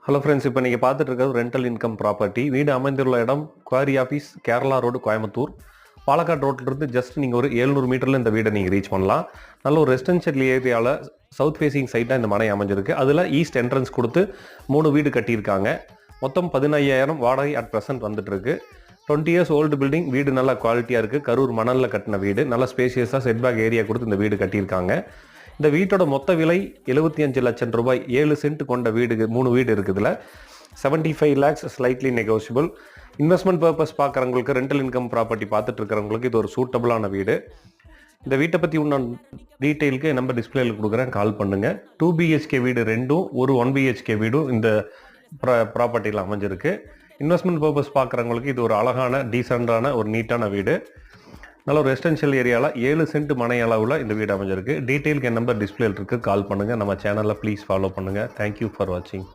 Hello friends, இப்போ நீங்கள் பார்த்துட்டு இருக்கிறது ரெண்டல் இன்கம் ப்ராப்பர்ட்டி. வீடு அமைந்துள்ள இடம் quarry office, Kerala road, Coimbatore. Palakkad ரோட்டிலிருந்து ஜஸ்ட் நீங்கள் ஒரு 700 மீட்டரில் இந்த வீடை நீங்கள் ரீச் பண்ணலாம். நல்ல ஒரு ரெசிடென்ஷியல் ஏரியாவில் சவுத் ஃபேசிங் சைட்டாக இந்த மனை அமைஞ்சிருக்கு. அதில் ஈஸ்ட் என்ட்ரன்ஸ் கொடுத்து 3 வீடு கட்டியிருக்காங்க. மொத்தம் 15,000 வாடகை அட் ப்ரெசென்ட் வந்துட்டுருக்கு. 20 இயர்ஸ் ஓல்டு பில்டிங். வீடு நல்லா குவாலிட்டியாக இருக்குது. கரூர் மணலில் கட்டின வீடு. நல்லா ஸ்பேசியஸாக செட்பேக் ஏரியா கொடுத்து இந்த வீடு கட்டியிருக்காங்க. இந்த வீட்டோட மொத்த விலை 75 லட்சம் ரூபாய். 7 சென்ட் கொண்ட வீடு, 3 வீடு இருக்குதுல. 75 lakhs slightly negotiable. Investment purpose பார்க்குறவங்களுக்கு, ரெண்டல் இன்கம் ப்ராப்பர்ட்டி பார்த்துட்டு இருக்கிறவங்களுக்கு இது ஒரு சூட்டபிளான வீடு. இந்த வீட்டை பற்றி இன்னும் டீட்டெயிலுக்கு நம்ம டிஸ்பிளேல கொடுக்குறேன், கால் பண்ணுங்கள். 2 BHK வீடு ரெண்டும், ஒரு 1 BHK வீடும் இந்த ப்ராப்பர்ட்டியில் அமைஞ்சிருக்கு. இன்வெஸ்ட்மெண்ட் பர்பஸ் பார்க்குறவங்களுக்கு இது ஒரு அழகான, டீசெண்டான, ஒரு நீட்டான வீடு. நல்ல ஒரு ரெசிடென்ஷியல் ஏரியாவில் 7 சென்ட் மனை அளவில் இந்த வீடு அமைஞ்சிருக்கு. டீட்டெயிலுக்கு என் நம்பர் டிஸ்பிளேல இருக்குது, கால் பண்ணுங்கள். நம்ம சேனலில் ப்ளீஸ் ஃபாலோ பண்ணுங்கள். தேங்க்யூ ஃபார் வாட்சிங்.